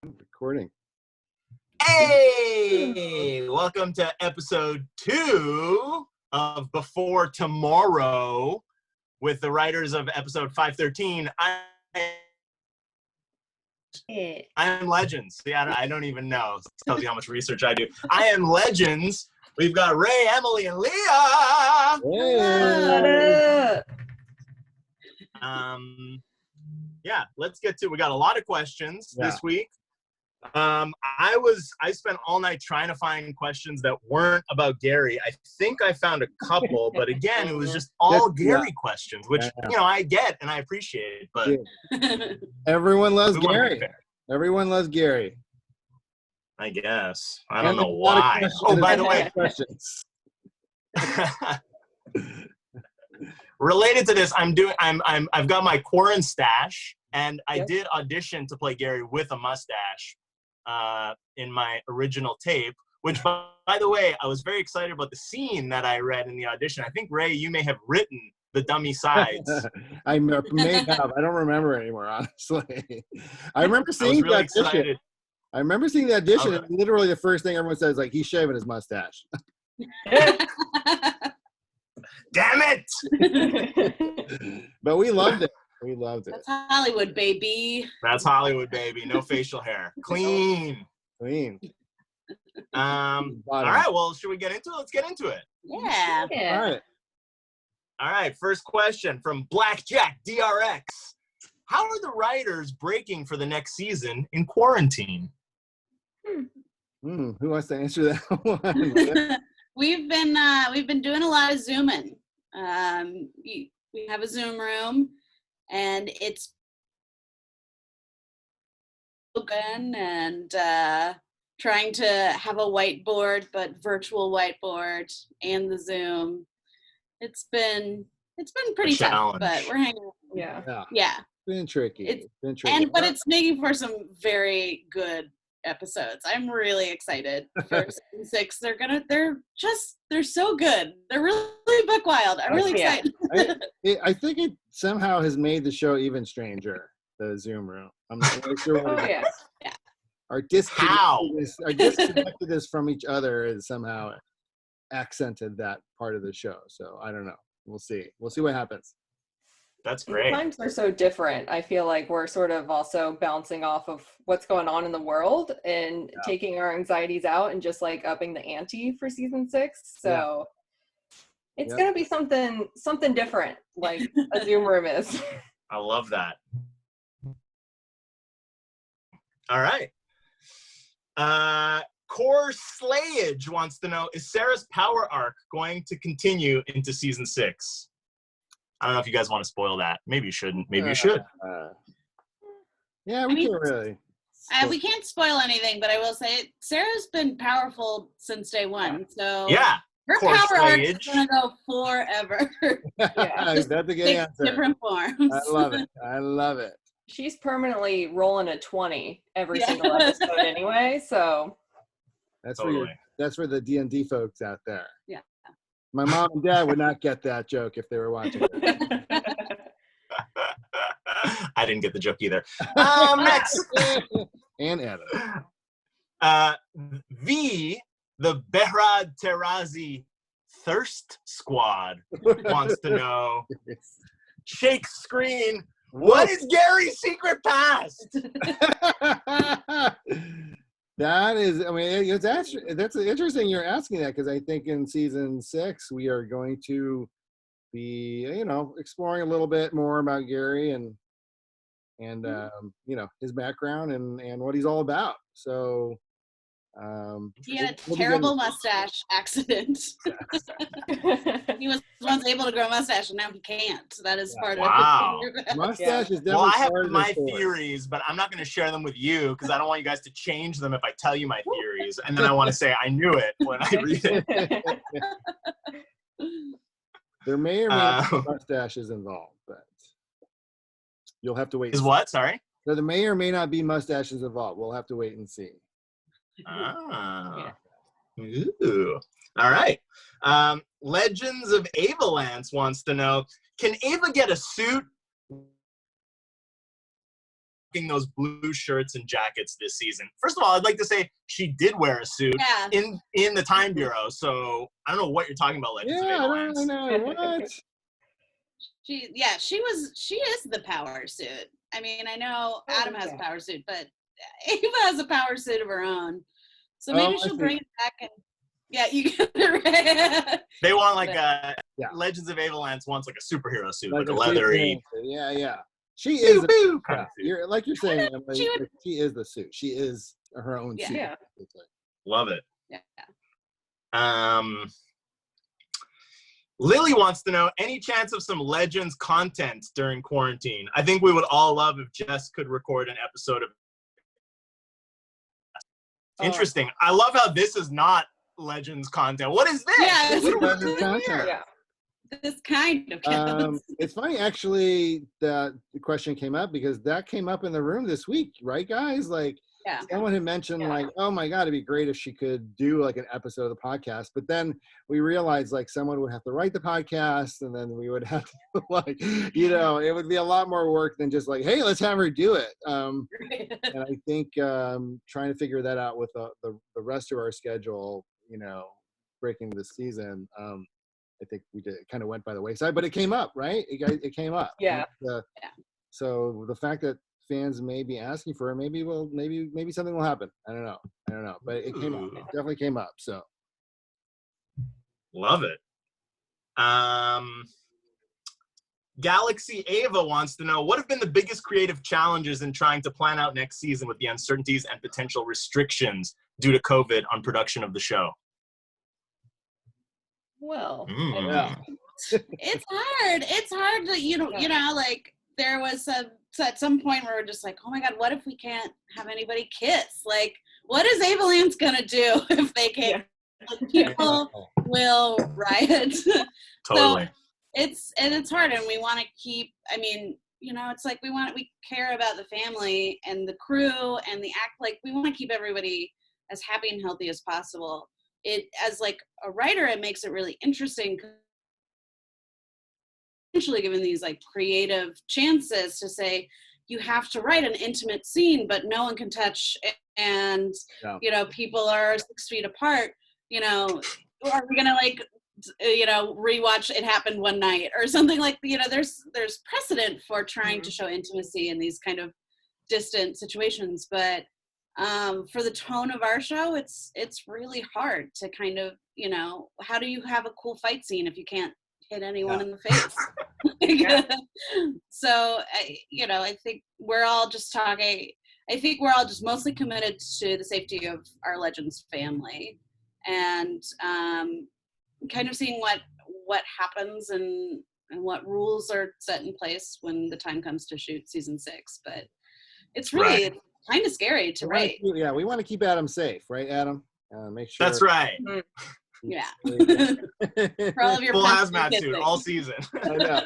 Recording. Hey, welcome to episode 2 of Before Tomorrow with the writers of episode 513. I am Legends. Yeah, I don't even know. It tells you how much research I do. I am Legends. We've got Ray, Emily, and Leah. Hey. Yeah, let's get to. We got a lot of questions this week. I spent all night trying to find questions that weren't about Gary. I think I found a couple, but again, it was just all Gary questions, which I get and I appreciate. But everyone loves Gary. Everyone loves Gary. I guess. I don't know why. Oh, by the way, questions. Related to this, I've got my Quarren stash, and I did audition to play Gary with a mustache in my original tape, which, by the way, I was very excited about the scene that I read in the audition. I think, Ray, you may have written the dummy sides. I may have. I don't remember anymore, honestly. I remember seeing the audition. Excited. I remember seeing the audition, and literally the first thing everyone says, like, he's shaving his mustache. Damn it! But we loved it. We loved it. That's Hollywood, baby. That's Hollywood, baby. No facial hair. Clean. All right. Well, should we get into it? Let's get into it. Yeah. All right. First question from Blackjack DRX. How are the writers breaking for the next season in quarantine? Who wants to answer that one? We've been doing a lot of Zooming. We have a Zoom room, and it's open and trying to have a whiteboard, but virtual whiteboard and the Zoom. It's been pretty tough, but we're hanging out. Yeah. Been tricky. But it's making for some very good episodes. I'm really excited for season 6. They're so good. They're really buck wild. I'm really excited. I think it somehow has made the show even stranger, the Zoom room. I'm not really sure what it is. Yeah. Our disconnectedness from each other has somehow accented that part of the show. So I don't know. We'll see what happens. That's great. The times are so different. I feel like we're sort of also bouncing off of what's going on in the world and taking our anxieties out and just like upping the ante for season 6. So it's going to be something different, like a Zoom room is. I love that. All right. Core Slayage wants to know, is Sarah's power arc going to continue into season 6? I don't know if you guys want to spoil that. Maybe you shouldn't. Maybe you should. We can't really. We can't spoil anything, but I will say Sarah's been powerful since day one. So her power arc is going to go forever. That's a good answer. Different forms. I love it. She's permanently rolling a 20 every single episode anyway. So that's for the D&D folks out there. Yeah. My mom and dad would not get that joke if they were watching it. I didn't get the joke either. Next. And Adam. The Behrad Terazi Thirst Squad wants to know, shake screen, what is Gary's secret past? That is, that's interesting you're asking that, because I think in season 6 we are going to be, exploring a little bit more about Gary and his background and what he's all about. So he had a terrible mustache accident. He was once able to grow a mustache, and now he can't. So that is part of it. Mustache is definitely I have my theories, but I'm not going to share them with you because I don't want you guys to change them if I tell you my theories, and then I want to say I knew it when I read it. There may or may not be mustaches involved, but you'll have to wait. Is what? Sorry? So there may or may not be mustaches involved. We'll have to wait and see. Ooh. All right. Legends of Avalance wants to know, can Ava get a suit those blue shirts and jackets this season. First of all, I'd like to say she did wear a suit in the Time Bureau. So I don't know what you're talking about, Legends of Avalanche. I don't know what. She is the power suit. I mean, I know Adam has a power suit, but Ava has a power suit of her own. So maybe she'll bring it back and you get it right. They want like Legends of Avalanche wants like a superhero suit, like a leathery. Yeah. She is like you're saying, Emily, she is the suit. She is her own suit. Yeah. Love it. Yeah. Lily wants to know, any chance of some Legends content during quarantine? I think we would all love if Jess could record an episode of. Interesting. I love how this is not Legends content. What is this? Yeah, this is Legends content. Yeah. This kind of it's funny actually that the question came up because that came up in the room this week, right, guys? Like someone had mentioned like, oh my God, it'd be great if she could do like an episode of the podcast. But then we realized like someone would have to write the podcast and then we would have to like, it would be a lot more work than just like, hey, let's have her do it. And I think trying to figure that out with the rest of our schedule, breaking the season, I think it kind of went by the wayside, but it came up, right? It came up. Yeah. So the fact that fans may be asking for it, maybe something will happen. I don't know, but it came up. It definitely came up. So love it. Galaxy Ava wants to know, what have been the biggest creative challenges in trying to plan out next season with the uncertainties and potential restrictions due to COVID on production of the show? Well, it's hard. It's hard to, like there was at some point where we're just like, oh my God, what if we can't have anybody kiss? Like, what is Avalanche gonna do if they can't? Like, people will riot. Totally. So it's hard, and we want to keep. I mean, it's like we care about the family and the crew and the act. Like, we want to keep everybody as happy and healthy as possible. It, as like a writer, it makes it really interesting, potentially given these like creative chances to say you have to write an intimate scene but no one can touch and people are 6 feet apart, are we gonna like rewatch It Happened One Night or something like there's precedent for trying to show intimacy in these kind of distant situations, but for the tone of our show, it's really hard to kind of, how do you have a cool fight scene if you can't hit anyone in the face? So, I think we're all just talking. I think we're all just mostly committed to the safety of our Legends family and kind of seeing what happens and what rules are set in place when the time comes to shoot season 6. But it's really kind of scary to write. We want to keep Adam safe, right, Adam? Make sure. That's right. Yeah. For all of your full hazmat suit all season. I know.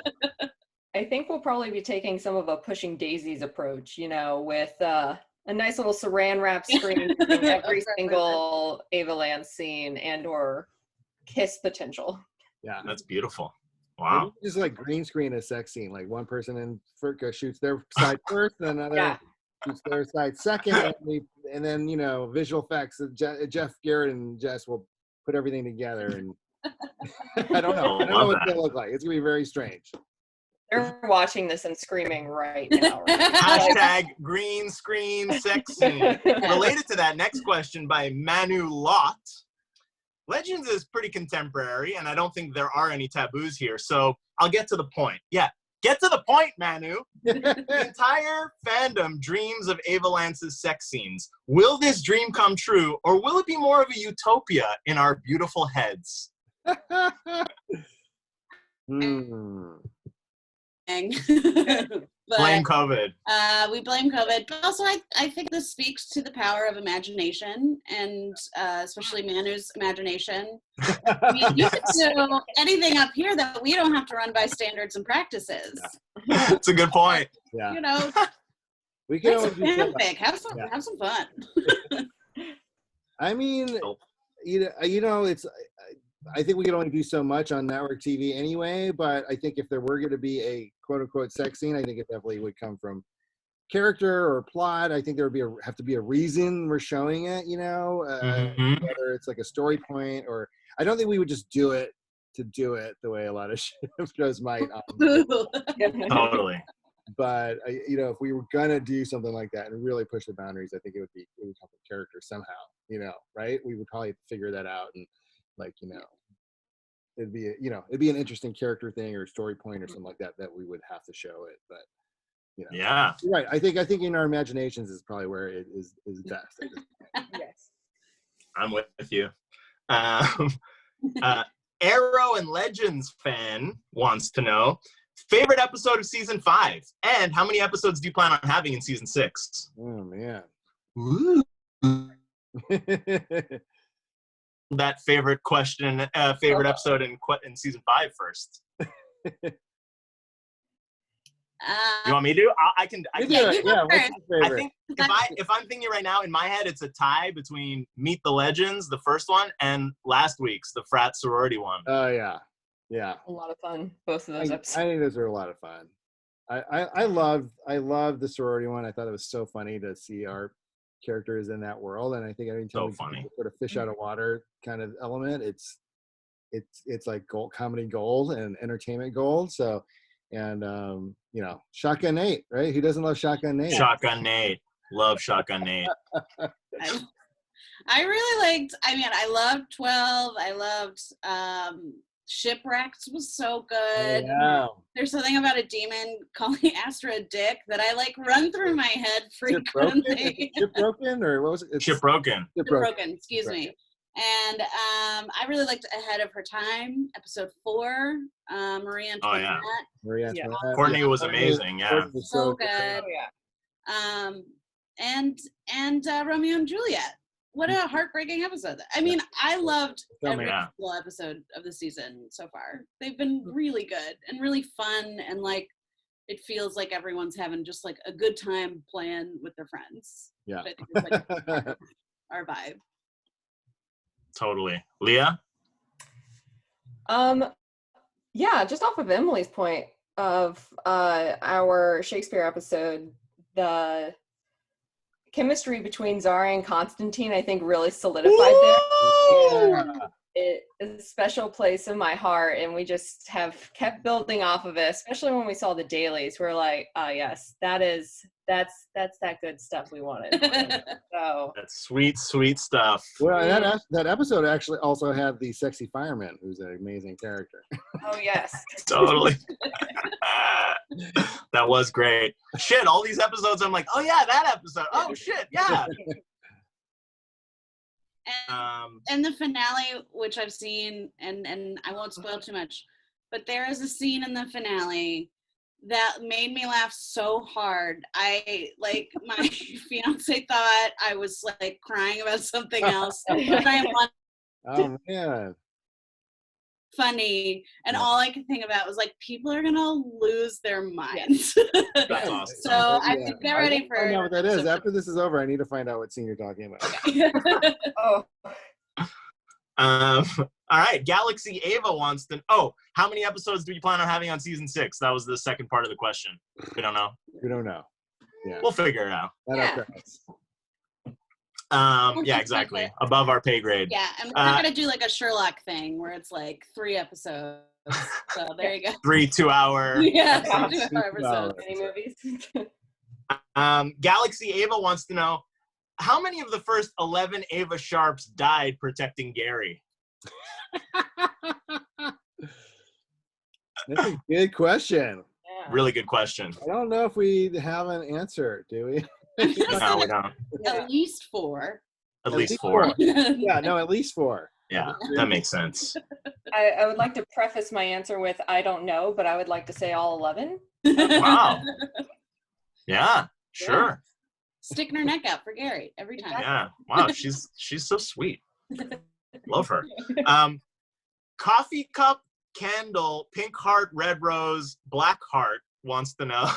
I think we'll probably be taking some of a Pushing Daisies approach, with a nice little saran wrap screen in every single Avalanche scene and or kiss potential. Yeah, that's beautiful. Wow. Just like green screen a sex scene, like one person in shoots their side first, and another shoots their side second, and then visual effects. Jeff Garrett and Jess will put everything together, and I don't know what it's gonna look like. It's gonna be very strange. They're watching this and screaming right now. Hashtag green screen sex scene. Related to that, next question by Manu Lott. Legends is pretty contemporary, and I don't think there are any taboos here, so I'll get to the point. Yeah, get to the point, Manu. The entire fandom dreams of Avalanche's sex scenes. Will this dream come true, or will it be more of a utopia in our beautiful heads? Blame COVID. We blame COVID, but also I think this speaks to the power of imagination, and especially Manu's imagination. You can do anything up here that we don't have to run by standards and practices. That's a good point. Yeah. We can always do fanfic. Have some fun. I mean, it's. I think we can only do so much on network TV anyway, but I think if there were going to be a quote-unquote sex scene, I think it definitely would come from character or plot. I think there would have to be a reason we're showing it, whether it's like a story point or I don't think we would just do it to do it the way a lot of shows might. Totally. But if we were gonna do something like that and really push the boundaries, I think it would come from character somehow, right? We would probably figure that out and it'd be an interesting character thing or story point or something like that we would have to show it. But yeah, you're right. I think in our imaginations is probably where it is best. Yes, I'm with you. Arrow and Legends fan wants to know favorite episode of season 5 and how many episodes do you plan on having in season 6? Oh man. Ooh. That favorite question, favorite episode in season 5 first. You want me to? I can. What's your favorite? I think if I'm thinking right now in my head, it's a tie between Meet the Legends, the first one, and last week's, the frat sorority one. Oh yeah. A lot of fun. Both of those episodes. I think those are a lot of fun. I loved the sorority one. I thought it was so funny to see our characters in that world, and I think anytime So we funny. sort of fish out of water kind of element, it's like gold, comedy gold and entertainment gold. So, and Shotgun Nate, right? Who doesn't love Shotgun Nate? Shotgun Nate, love Shotgun Nate. I really liked. I loved 12. I loved Shipwrecked was so good. Yeah. There's something about a demon calling Astra a dick that I run through my head frequently. Shipbroken or what was it? Shipbroken. Shipbroken, excuse me. And I really liked Ahead of Her Time, episode 4. Marie Antoinette. Oh yeah. Marie Antoinette. Courtney was amazing. Yeah. Was so good. Oh, yeah. And Romeo and Juliet. What a heartbreaking episode. I loved every single episode of the season so far. They've been really good and really fun, and it feels like everyone's having just a good time playing with their friends. Yeah. It's our vibe. Totally. Leah? Yeah, just off of Emily's point of our Shakespeare episode, the chemistry between Zari and Constantine, I think, really solidified there. It is a special place in my heart, and we just have kept building off of it, especially when we saw the dailies. We're like, yes, that's that good stuff we wanted. So that's sweet stuff. Well, that episode actually also had the sexy fireman, who's an amazing character. Oh yes. Totally. That was great. Shit, all these episodes I'm like, oh yeah, that episode. Oh shit, yeah. And the finale, which I've seen, and I won't spoil too much, but there is a scene in the finale that made me laugh so hard. My fiance thought I was crying about something else. Oh man. Funny, and all I could think about was people are gonna lose their minds. That's awesome. So I get ready for. I know what that is. After this is over, I need to find out what scene you're talking about. Oh. All right, Galaxy Ava wants to. Oh, how many episodes do you plan on having on season 6? That was the second part of the question. We don't know. We don't know. Yeah. We'll figure it out. Yeah. Yeah, exactly. Above our pay grade. Yeah, and we're not gonna do a Sherlock thing where it's 3 episodes. So there you go. 3 2-hour. Yeah, 2 episodes. Any movies? Galaxy Ava wants to know how many of the first 11 Ava Sharps died protecting Gary. That's a good question. Yeah. Really good question. I don't know if we have an answer, do we? No, we don't. At least 4. At least 4. Yeah, no, at least 4. Yeah, that makes sense. I would like to preface my answer with I don't know, but I would like to say all 11. Wow. Yeah, sure. Sticking her neck out for Gary every time. Yeah. Wow, she's so sweet. Love her. Coffee cup, candle, pink heart, red rose, black heart wants to know.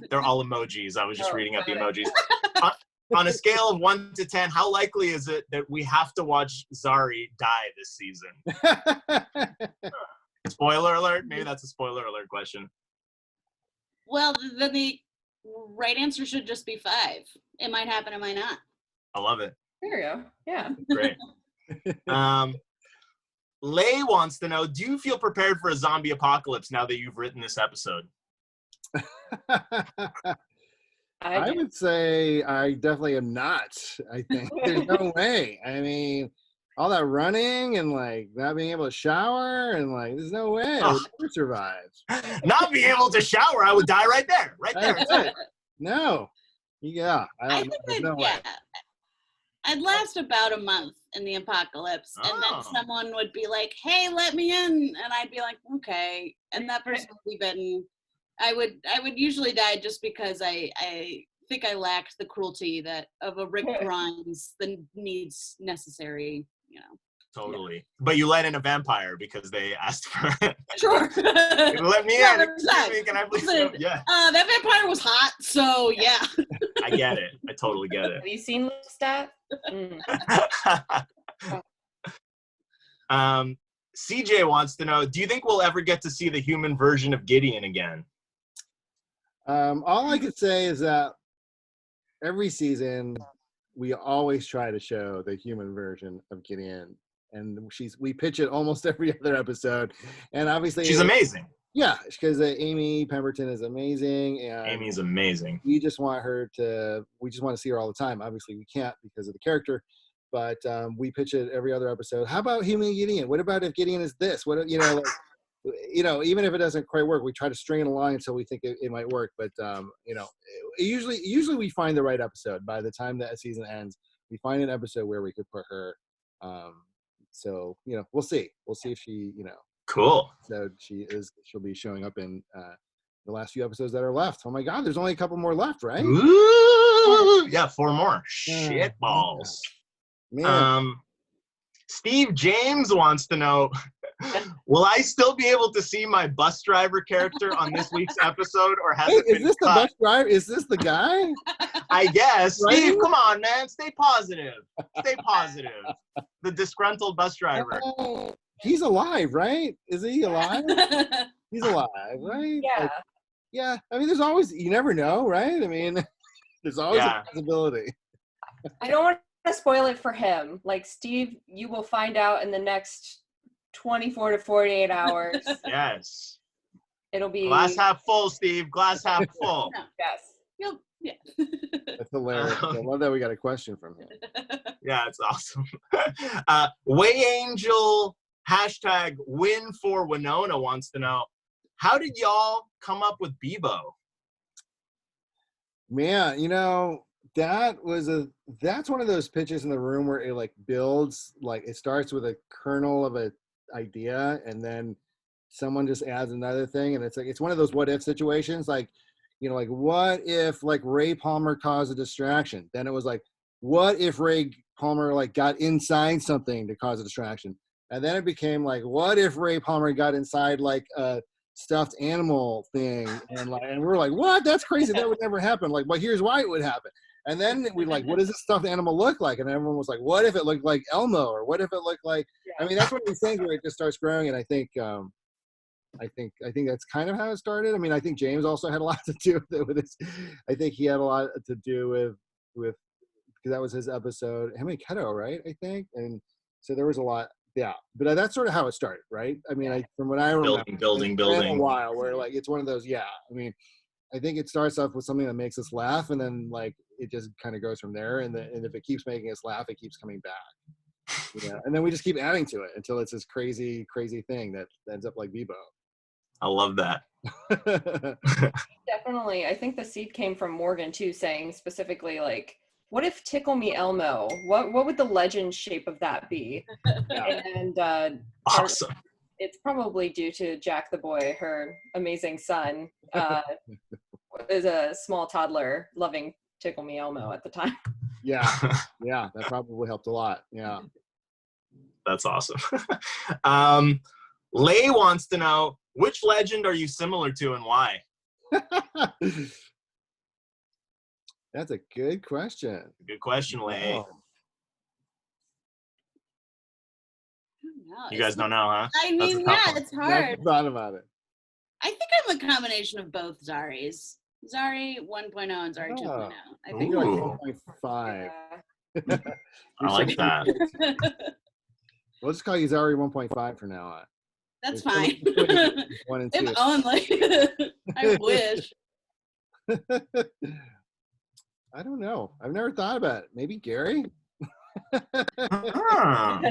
They're all emojis. I was just reading out the emojis. On a scale of 1 to 10, how likely is it that we have to watch Zari die this season? Spoiler alert. Maybe that's a spoiler alert question. Well, then right answer should just be 5. It might happen, it might not. I love it. There you go. Yeah. Great. Leigh wants to know, do you feel prepared for a zombie apocalypse now that you've written this episode? I would say I definitely am not. I think there's no way. I mean, all that running and like not being able to shower and like there's no way I would never survive. Not being able to shower, I would die right there. Right there. No. Yeah. I think there's no way. I'd last about a month in the apocalypse, and then someone would be like, "Hey, let me in," and I'd be like, "Okay," and that person would be bitten. I would usually die just because I think I lacked the cruelty of a Rick Grimes, the needs necessary, you know. Totally. Yeah. But you let in a vampire because they asked for it. Sure. Let me in. Can I please? Yeah. That vampire was hot, so yeah. I get it. I totally get it. Have you seen Lestat? CJ wants to know, do you think we'll ever get to see the human version of Gideon again? All I could say is that every season we always try to show the human version of Gideon, and we pitch it almost every other episode, and obviously she's amazing. Yeah, because Amy Pemberton is amazing, and Amy's amazing. We just want to see her all the time. Obviously we can't because of the character, but we pitch it every other episode. How about human Gideon? What about if Gideon is this? What, you know, like, even if it doesn't quite work, we try to string it along until we think it might work. But usually we find the right episode by the time that season ends. We find an episode where we could put her. So we'll see. We'll see if she, Cool. So she'll be showing up in the last few episodes that are left. Oh my God, there's only a couple more left, right? Ooh, yeah, 4 more. Shit balls. Man. Steve James wants to know, will I still be able to see my bus driver character on this week's episode, or has it been is this cut? The bus driver? Is this the guy? I guess. Right? Steve, come on, man. Stay positive. Stay positive. The disgruntled bus driver. He's alive, right? Is he alive? He's alive, right? Yeah. Yeah. I mean, there's always, you never know, right? I mean, there's always a possibility. I don't want to spoil it for him. Like, Steve, you will find out in the next 24 to 48 hours. Yes. It'll be glass half full, Steve. Glass half full. Yes. Yeah. That's hilarious. I love that we got a question from him. Yeah, it's awesome. Way Angel #win for Winona wants to know, how did y'all come up with Bibo? Man, that's one of those pitches in the room where it like builds, like it starts with a kernel of an idea and then someone just adds another thing, and it's like it's one of those what if situations, like like what if like Ray Palmer caused a distraction? Then it was like, what if Ray Palmer like got inside something to cause a distraction? And then it became like, what if Ray Palmer got inside like a stuffed animal thing? And we're like, what? That's crazy. That would never happen. Like, well, here's why it would happen. And then we like, what does this stuffed animal look like? And everyone was like, what if it looked like Elmo? Or what if it looked like, I mean, that's one of these things where it just starts growing. And I think that's kind of how it started. I mean, I think James also had a lot to do with this. I think he had a lot to do with because that was his episode. Him and Keto, right? I think. And so there was a lot. Yeah, but that's sort of how it started, right? I mean, from what I remember, building a while where like it's one of those. Yeah, I mean, I think it starts off with something that makes us laugh, and then like it just kind of goes from there. And if it keeps making us laugh, it keeps coming back. And then we just keep adding to it until it's this crazy thing that ends up like Bibo. I love that. Definitely, I think the seed came from Morgan too, saying specifically like, what if Tickle Me Elmo? What would the legend shape of that be? Yeah. And awesome. It's probably due to Jack the boy, her amazing son, is a small toddler loving Tickle Me Elmo at the time. Yeah, that probably helped a lot. Yeah, that's awesome. Leigh wants to know, which legend are you similar to and why? That's a good question. Good question, Leigh. Oh. You guys don't know, huh? I mean, yeah, it's hard. I thought about it. I think I'm a combination of both Zaris. Zari 1.0 and Zari 2.0. I think you're Ooh. like 1.5. Yeah. I like that. We'll just call you Zari 1.5 from now on. That's fine. 1 and 2. If only. I wish. I don't know. I've never thought about it. Maybe Gary? Ah.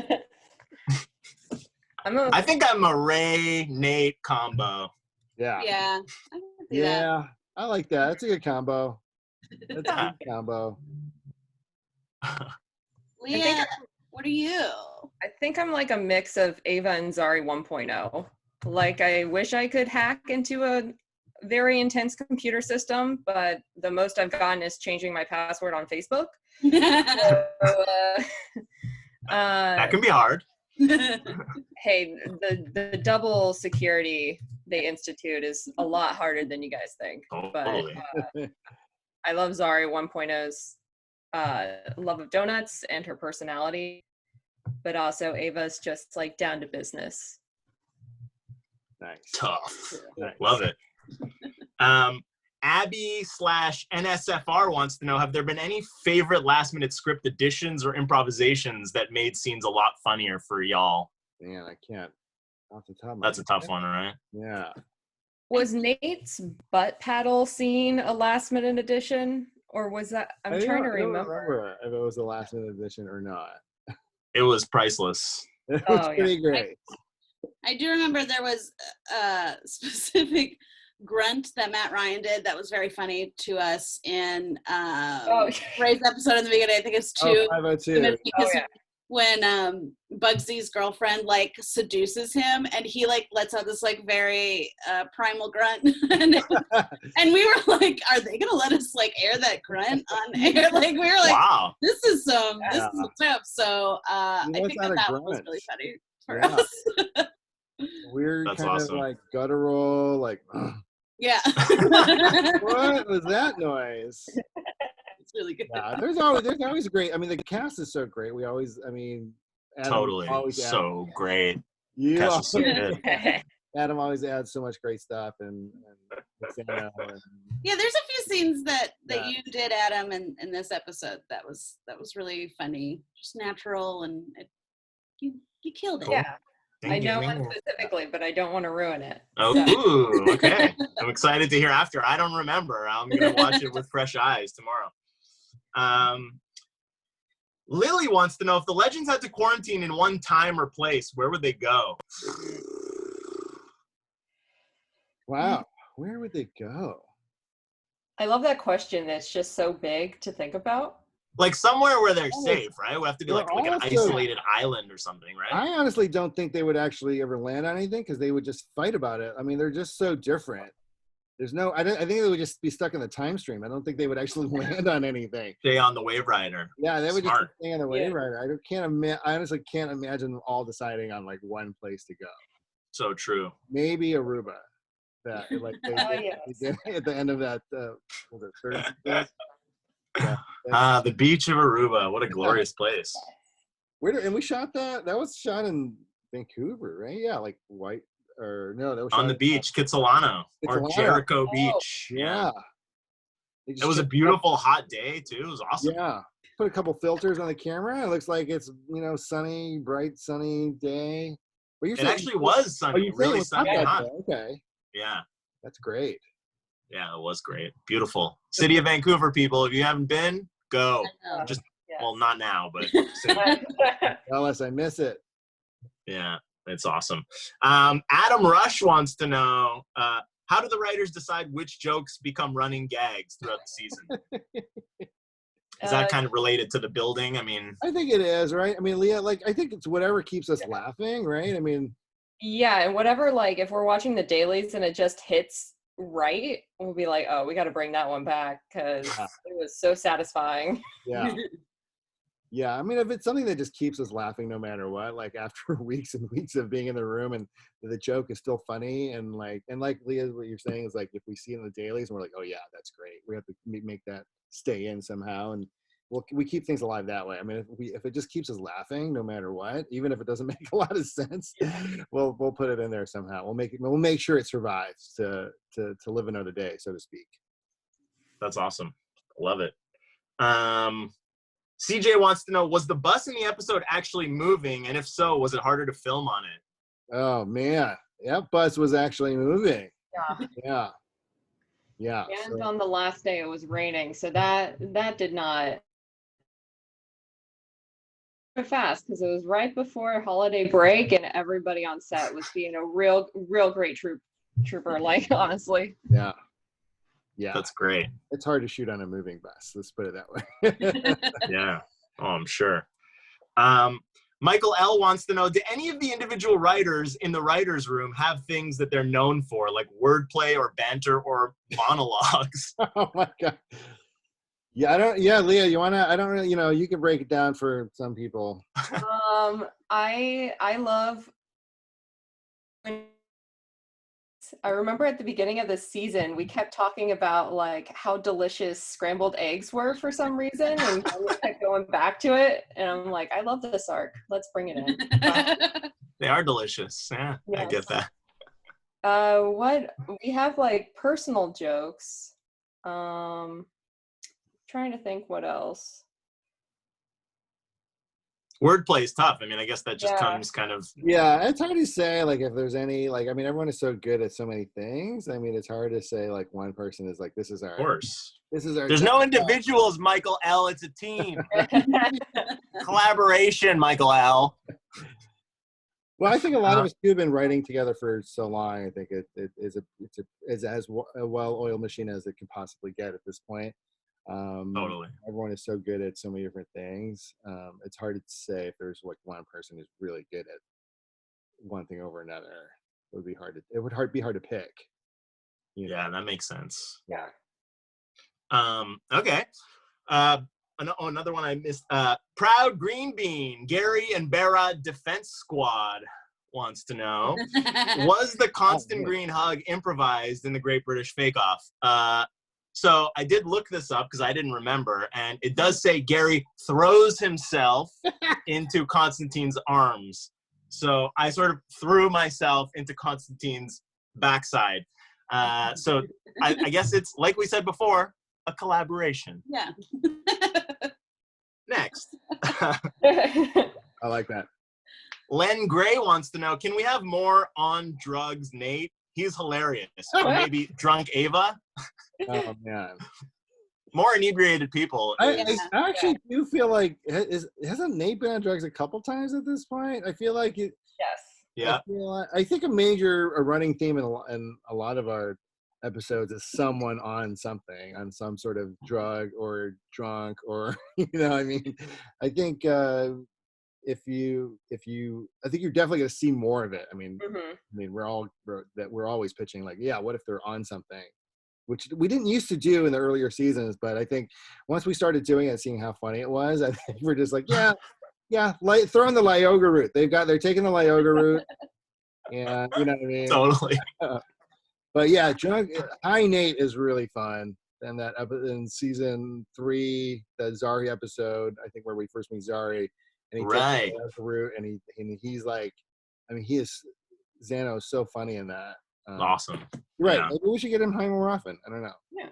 I think I'm a Ray Nate combo. Yeah. Yeah. I can see Yeah. I like that. That's a good combo. That's Yeah. a good combo. that. Leah, what are you? I think I'm like a mix of Ava and Zari 1.0. Like, I wish I could hack into a very intense computer system, but the most I've gotten is changing my password on Facebook. That can be hard. Hey, the double security they institute is a lot harder than you guys think. Totally. But I love Zari 1.0's love of donuts and her personality, but also Ava's just like down to business. Nice. Tough. Nice. Love it. Abby/NSFR wants to know, have there been any favorite last-minute script additions or improvisations that made scenes a lot funnier for y'all? Man, I can't. Off the top of my That's a tough one, right? Yeah. Was Nate's butt paddle scene a last minute addition, or was that? I'm trying to I don't remember. remember if it was a last minute addition or not. It was priceless. It was pretty great. I do remember there was a specific grunt that Matt Ryan did that was very funny to us in Ray's episode in the beginning. I think it's 2. 502. Because when Bugsy's girlfriend like seduces him and he like lets out this like very primal grunt and we were like, are they gonna let us like air that grunt on air? Like we were like, wow, this is some stuff. So I think that was really funny for us. Weird. That's kind awesome. of like guttural, like yeah. What was that noise? It's really good. Yeah, there's always great. I mean, the cast is so great. We always, I mean, Adam totally always so great. Yeah, so good. Adam always adds so much great stuff, and yeah, there's a few scenes that you did, Adam, in this episode that was really funny, just natural, and you killed it. Cool. Yeah. I know one specifically, but I don't want to ruin it. Oh, ooh, okay. I'm excited to hear after. I don't remember. I'm going to watch it with fresh eyes tomorrow. Lily wants to know, if the Legends had to quarantine in one time or place, where would they go? Wow. Where would they go? I love that question. That's just so big to think about. Like somewhere where they're safe, right? We have to be like an isolated island or something, right? I honestly don't think they would actually ever land on anything because they would just fight about it. I mean, they're just so different. There's no, I think they would just be stuck in the time stream. I don't think they would actually land on anything. Stay on the Wave Rider. Yeah, they would just stay on the Wave Rider. I honestly can't imagine them all deciding on like one place to go. So true. Maybe Aruba. That like they did at the end of that. Was it third? Yeah, the beach of Aruba. What a glorious place. And we shot that. That was shot in Vancouver, right? Yeah, like White. Or no, that was on the beach, Kitsilano or Jericho Beach. Yeah. It was a beautiful hot day too. It was awesome. Yeah. Put a couple filters on the camera. It looks like it's, sunny, bright, sunny day. But it actually was sunny, really sunny and hot. Okay. Yeah. That's great. Yeah, it was great. Beautiful. City of Vancouver, people. If you haven't been, go. Just well, not now, but soon. Tell us, I miss it. Yeah. It's awesome. Adam Rush wants to know, how do the writers decide which jokes become running gags throughout the season? Is that kind of related to the building? I mean, I think it is, right? I mean, Leah, I think it's whatever keeps us laughing, right? I mean, yeah, and whatever, if we're watching the dailies and it just hits right, we'll be like, oh, we got to bring that one back because it was so satisfying. Yeah. Yeah, I mean, if it's something that just keeps us laughing no matter what, like after weeks and weeks of being in the room and the joke is still funny and like Leah, what you're saying is like if we see it in the dailies and we're like, oh yeah, that's great. We have to make that stay in somehow, and we keep things alive that way. I mean, if it just keeps us laughing no matter what, even if it doesn't make a lot of sense, we'll put it in there somehow. We'll make sure it survives to live another day, so to speak. That's awesome. Love it. CJ wants to know, was the bus in the episode actually moving? And if so, was it harder to film on it? Oh, man. That bus was actually moving. Yeah. And on the last day it was raining, so that did not fast, because it was right before holiday break and everybody on set was being a real great trooper, like, honestly. Yeah. That's great. It's hard to shoot on a moving bus, let's put it that way. Yeah. Oh, I'm sure. Michael L wants to know, do any of the individual writers in the writers' room have things that they're known for, like wordplay or banter or monologues? Oh my God. Yeah, Leah, you can break it down for some people. I love, I remember at the beginning of this season, we kept talking about like how delicious scrambled eggs were for some reason, and we kept going back to it. And I'm like, I love this arc. Let's bring it in. They are delicious. Yeah, yes. I get that. What we have, like, personal jokes. Trying to think what else. Wordplay is tough. I mean, I guess that just comes kind of. Yeah, it's hard to say, like, if there's any, like, I mean, everyone is so good at so many things. I mean, it's hard to say, like, one person is like, this is our. Of course. This is our. There's no individuals, Michael L. It's a team. Collaboration, Michael L. Well, I think a lot of us who have been writing together for so long. I think it is as a well-oiled machine as it can possibly get at this point. Totally. Everyone is so good at so many different things. It's hard to say if there's like one person who's really good at one thing over another. It would be hard to pick. Yeah, that makes sense. Yeah. Okay. Another one I missed. Proud Green Bean, Gary and Bera Defense Squad wants to know, was the constant green hug improvised in the Great British Fake Off? So I did look this up because I didn't remember, and it does say Gary throws himself into Constantine's arms. So I sort of threw myself into Constantine's backside. So I guess it's, like we said before, a collaboration. Yeah. Next. I like that. Len Gray wants to know, can we have more on drugs Nate? He's hilarious. Or maybe drunk Ava. Oh man. More inebriated people. I actually do feel like, hasn't Nate been on drugs a couple times at this point? I feel like it. Yes. Yeah. I think a running theme in a lot of our episodes is someone on something, on some sort of drug or drunk, or I mean, I think if you I think you're definitely going to see more of it. I mean, we're always pitching like, yeah, what if they're on something, which we didn't used to do in the earlier seasons, but I think once we started doing it, seeing how funny it was, I think we're just like, throw in the Lyoga route. They're taking the Lyoga route, and you know what I mean. Totally. But yeah, Hi Nate is really fun. And that in season 3, the Zari episode, I think where we first meet Zari. And he takes the route, and he's like, I mean, Zano is so funny in that. Awesome. Right. Yeah. Maybe we should get him high more often. I don't know. Yeah.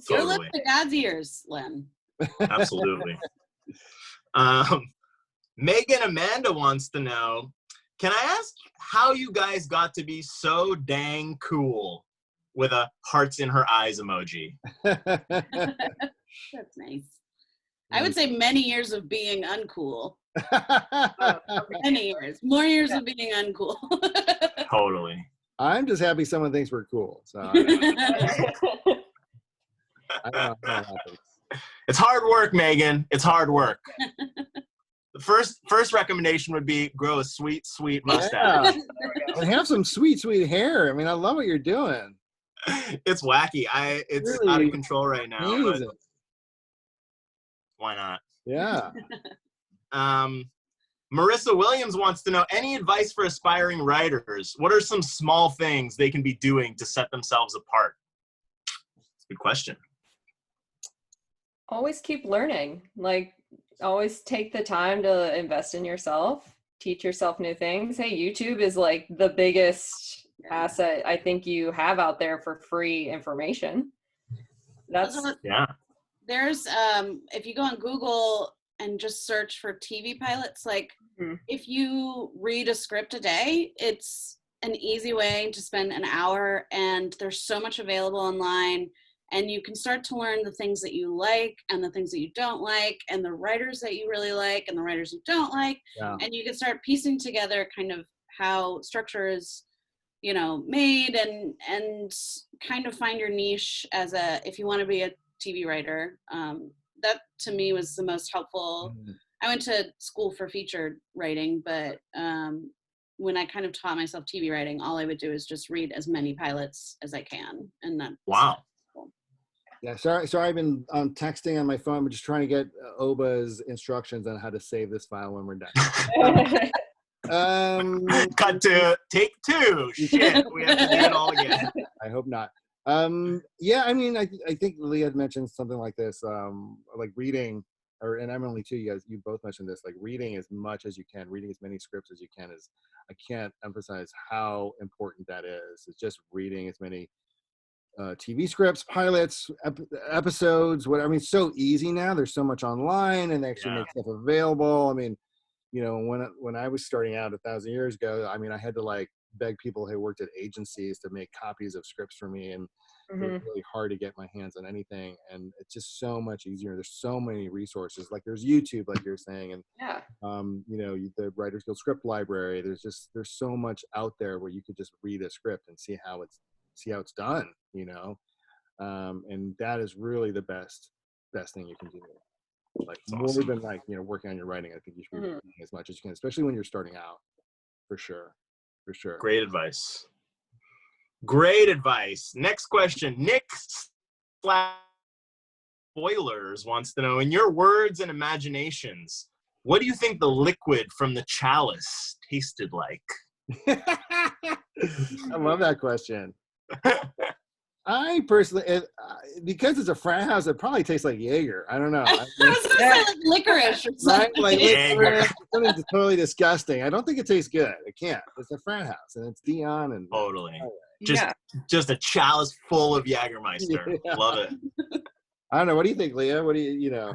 Totally. Your lips to God's ears, Len. Absolutely. Megan Amanda wants to know, can I ask how you guys got to be so dang cool, with a hearts in her eyes emoji? That's nice. I would say many years of being uncool. Many years. More years of being uncool. Totally. I'm just happy someone thinks we're cool. So I don't know how that happens. It's hard work, Megan. It's hard work. The first recommendation would be grow a sweet, sweet mustache. Yeah. And have some sweet, sweet hair. I mean, I love what you're doing. It's wacky. It's really out of control right now. But why not? Yeah. Marissa Williams wants to know, any advice for aspiring writers? What are some small things they can be doing to set themselves apart? That's a good question. Always keep learning. Like, always take the time to invest in yourself, teach yourself new things. Hey, YouTube is like the biggest asset I think you have out there for free information. There's if you go on Google and just search for TV pilots, like if you read a script a day, it's an easy way to spend an hour, and there's so much available online, and you can start to learn the things that you like and the things that you don't like, and the writers that you really like and the writers you don't like, and you can start piecing together kind of how structure is, you know, made, and kind of find your niche as if you want to be a TV writer. That to me was the most helpful. I went to school for feature writing, but when I kind of taught myself TV writing, all I would do is just read as many pilots as I can, and that's cool. Yeah, sorry, I've been texting on my phone. I'm just trying to get Oba's instructions on how to save this file when we're done. Cut to take 2. Shit, we have to do it all again. I hope not. Yeah, I mean, I think Leah had mentioned something like this, like reading, and Emily too. You both mentioned this, like reading as much as you can, reading as many scripts as you can. I can't emphasize how important that is. It's just reading as many TV scripts, pilots, episodes, whatever. I mean, it's so easy now. There's so much online, and they actually make stuff available. I mean, you know, when I was starting out 1,000 years ago, I mean, I had to like beg people who worked at agencies to make copies of scripts for me, and it was really hard to get my hands on anything. And it's just so much easier. There's so many resources. Like there's YouTube, like you're saying, and you know, the Writers Guild script library. There's so much out there where you could just read a script and see how it's done. You know, and that is really the best thing you can do. Like more than like, you know, working on your writing, I think you should be reading as much as you can, especially when you're starting out. For sure. Great advice. Next question. Nick Spoilers wants to know, in your words and imaginations, what do you think the liquid from the chalice tasted like? I love that question. I personally, because it's a frat house, it probably tastes like Jaeger. I don't know. I was gonna say like licorice or something. Right? Like licorice, something totally disgusting. I don't think it tastes good. It can't. It's a frat house, and it's Dion and totally. Just a chalice full of Jägermeister. Yeah. Love it. I don't know. What do you think, Leah? What do you know?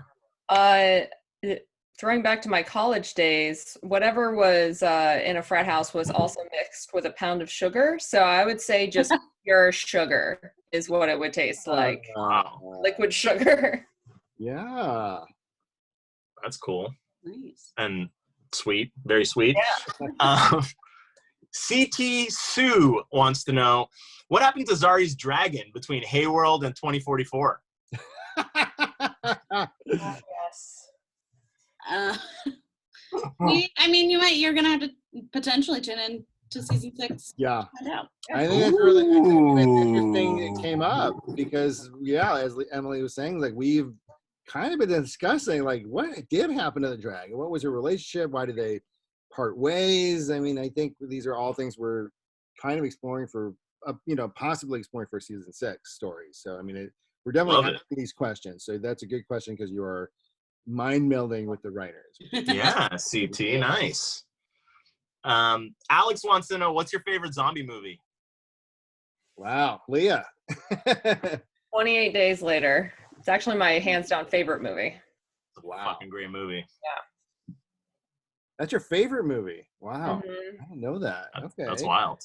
Throwing back to my college days, whatever was in a frat house was also mixed with a pound of sugar. So I would say just pure sugar is what it would taste like. Wow. Liquid sugar. Yeah. That's cool. Nice. And sweet. Very sweet. Yeah. CT Sue wants to know, what happened to Zari's dragon between Hayworld and 2044? Yes. You're gonna have to potentially tune in to season 6. Yeah. Find out. I think that's really interesting. It came up because, as Emily was saying, like we've kind of been discussing, like what did happen to the dragon? What was her relationship? Why did they part ways? I mean, I think these are all things we're kind of exploring for, possibly exploring for season 6 stories. So, I mean, we're definitely asking these questions. So that's a good question because you are mind melding with the writers. Yeah, CT, nice. Alex wants to know, what's your favorite zombie movie? Wow, Leah. 28 Days Later. It's actually my hands down favorite movie. Wow, fucking great movie. Yeah. That's your favorite movie? Wow, I didn't know that. Okay, that's wild.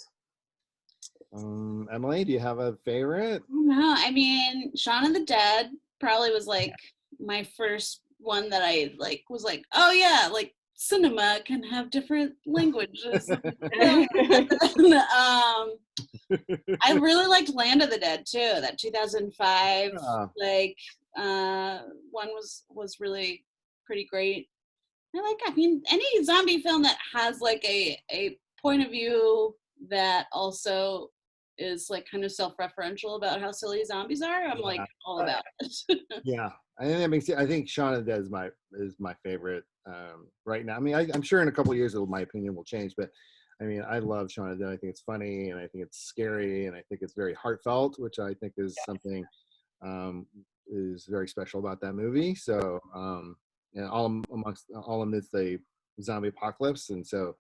Emily, do you have a favorite? No, I mean, Shaun of the Dead probably was like my first one that I like was like, oh yeah, like cinema can have different languages. I really liked Land of the Dead too. That 2005 one was really pretty great. I mean, any zombie film that has like a point of view that also is like kind of self-referential about how silly zombies are, I'm like all about it. Yeah, I think that makes sense. I think Shaun of the Dead is my favorite right now. I mean, I'm sure in a couple of years my opinion will change, but I mean, I love Shaun of the Dead. I think it's funny, and I think it's scary, and I think it's very heartfelt, which I think is something is very special about that movie. So, all amidst the zombie apocalypse, and so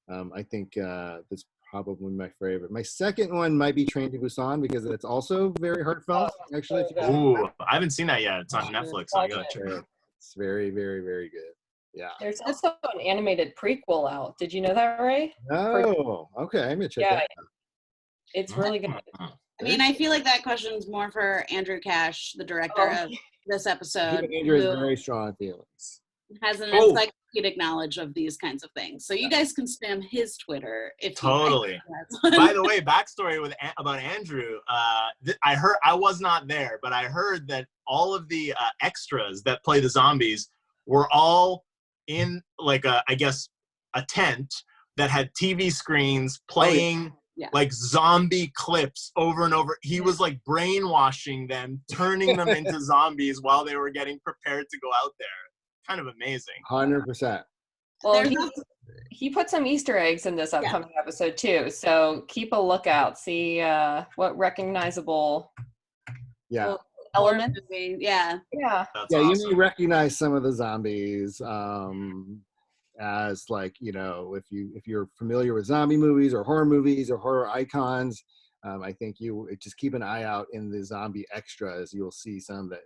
I think that's probably my favorite. My second one might be Train to Busan because it's also very heartfelt. Actually, ooh, I haven't seen that yet. It's on Netflix. So I gotta check it out. It's very, very, very good. Yeah. There's also an animated prequel out. Did you know that, Ray? Oh, okay. I'm gonna check that out. It's really good. I mean, I feel like that question's more for Andrew Cash, the director of this episode. Andrew has very strong feelings. Has an encyclopedic knowledge of these kinds of things. So you guys can spam his Twitter if totally. By the way, backstory about Andrew. I was not there, but I heard that all of the extras that play the zombies were all in like a tent that had TV screens playing like zombie clips over and over. He was like brainwashing them, turning them into zombies while they were getting prepared to go out there. Kind of amazing. 100%. Well, he put some Easter eggs in this upcoming episode too, so keep a lookout. See what recognizable elements. Yeah. That's awesome. You may recognize some of the zombies as like, you know, if you're familiar with zombie movies or horror icons. I think you just keep an eye out in the zombie extras. You'll see some that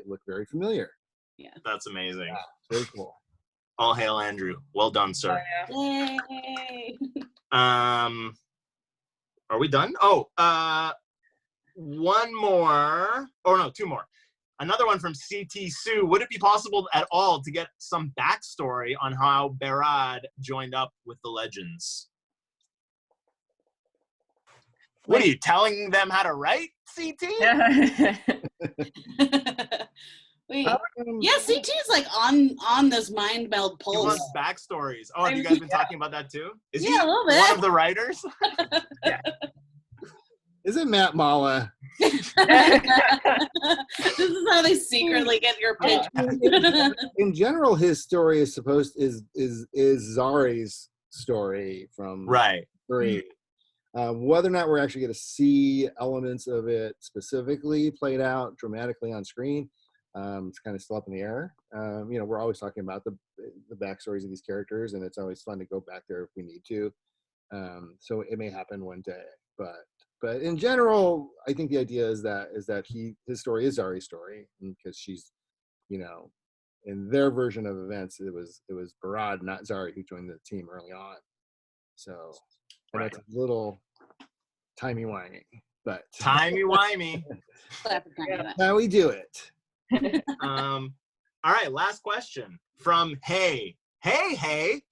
look very familiar. Yeah, that's amazing. Yeah, very cool. All hail Andrew. Well done, sir. Yay. Are we done? One more. Oh no, two more. Another one from CT Sue. Would it be possible at all to get some backstory on how Berad joined up with the Legends? What are you telling them how to write, CT? Wait. Yeah, CT is like on this mind meld pulse. He wants backstories. Oh, have you guys been talking about that too? Is he a little bit. One of the writers? Isn't Matt Mala? This is how they secretly get your pitch. In general, his story is Zari's story from 3. Whether or not we're actually going to see elements of it specifically played out dramatically on screen, it's kind of still up in the air. You know, we're always talking about the backstories of these characters, and it's always fun to go back there if we need to. So it may happen one day, but in general, I think the idea is that his story is Zari's story, because she's, you know, in their version of events, it was Berad, not Zari, who joined the team early on. So, and it's a little timey-wimey, but timey-wimey. How we do it. All right, last question from Hey. Hey.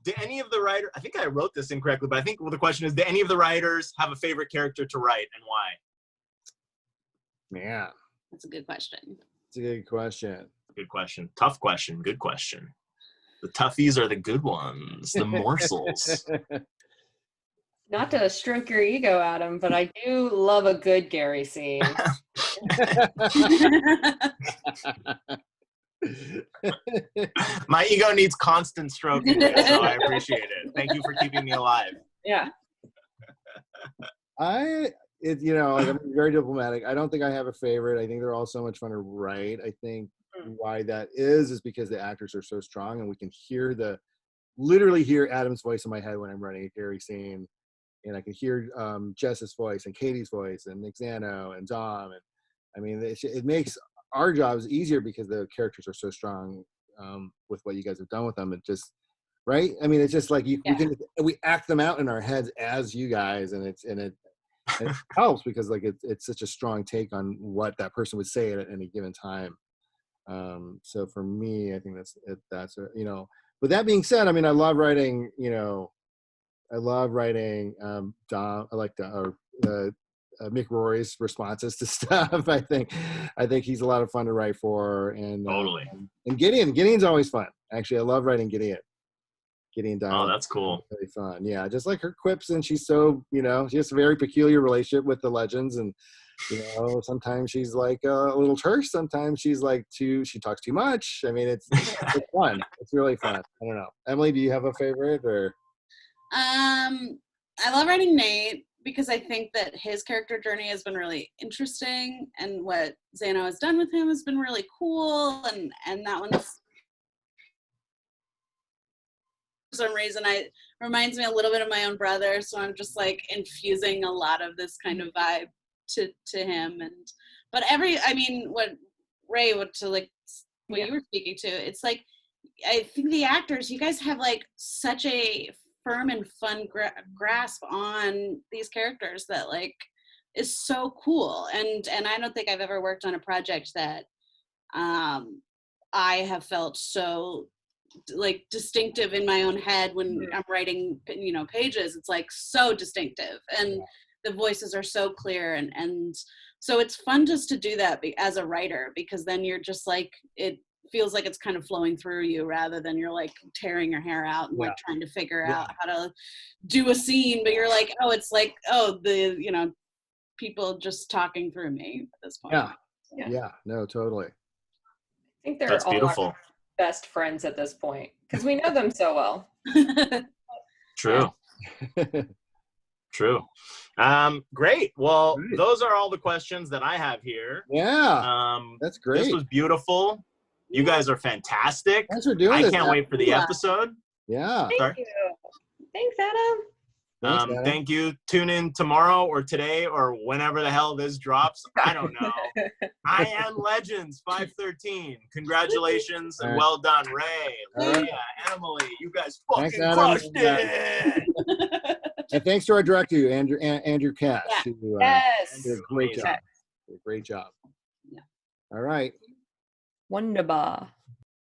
Did any of the writers, I think I wrote this incorrectly, but I think the question is, did any of the writers have a favorite character to write and why? Yeah. That's a good question. It's a good question. Good question. Tough question. Good question. The toughies are the good ones, the morsels. Not to stroke your ego, Adam, but I do love a good Gary scene. My ego needs constant stroking, so I appreciate it. Thank you for keeping me alive. Yeah. I'm very diplomatic. I don't think I have a favorite. I think they're all so much fun to write. I think why that is because the actors are so strong, and we can literally hear Adam's voice in my head when I'm running a Gary scene, and I can hear Jess's voice and Katie's voice and Nick Zano and Dom, and I mean it makes our jobs easier because the characters are so strong with what you guys have done with them. It just right. I mean, it's just like we act them out in our heads as you guys, and it helps because like it's such a strong take on what that person would say at any given time. So for me, I think that's you know. With that being said, I mean, I love writing. You know, I love writing Dom. I like Mick Rory's responses to stuff. I think he's a lot of fun to write for, and totally. And Gideon's always fun. Actually, I love writing Gideon dialogue. Oh, that's cool. Really fun. Yeah, just like her quips, and she's so, you know, she has a very peculiar relationship with the Legends, and you know, sometimes she's like a little terse, sometimes she's like she talks too much. I mean, it's fun. It's really fun. I don't know. Emily, do you have a favorite or? I love writing Nate because I think that his character journey has been really interesting, and what Zano has done with him has been really cool, and that one's some reason reminds me a little bit of my own brother. So I'm just like infusing a lot of this kind of vibe to him. But what Ray, what you were speaking to, it's like, I think the actors, you guys have like such a firm and fun grasp on these characters that like is so cool. And I don't think I've ever worked on a project that I have felt so like distinctive in my own head when I'm writing, pages. It's like so distinctive, and the voices are so clear, and so it's fun just to do that as a writer, because then you're just like, it feels like it's kind of flowing through you rather than you're like tearing your hair out and like trying to figure out how to do a scene, but you're like, oh, it's like, oh, the people just talking through me at this point. Yeah, no, totally. I think they're That's all beautiful. our best friends at this point because we know them so well. True. True. Great. Well, those are all the questions that I have here. Yeah. That's great. This was beautiful. You guys are fantastic. Thanks for doing I this. can't wait for the episode. Yeah. Thank you. Thanks, Adam. Thank you. Tune in tomorrow or today or whenever the hell this drops. I don't know. I Am Legends 513. Congratulations and well done, Ray, Leah, Emily. You guys fucking crushed it. And thanks to our director, Andrew Cass. Who, did a great job. Great job. Yeah. All right. Wunderbar.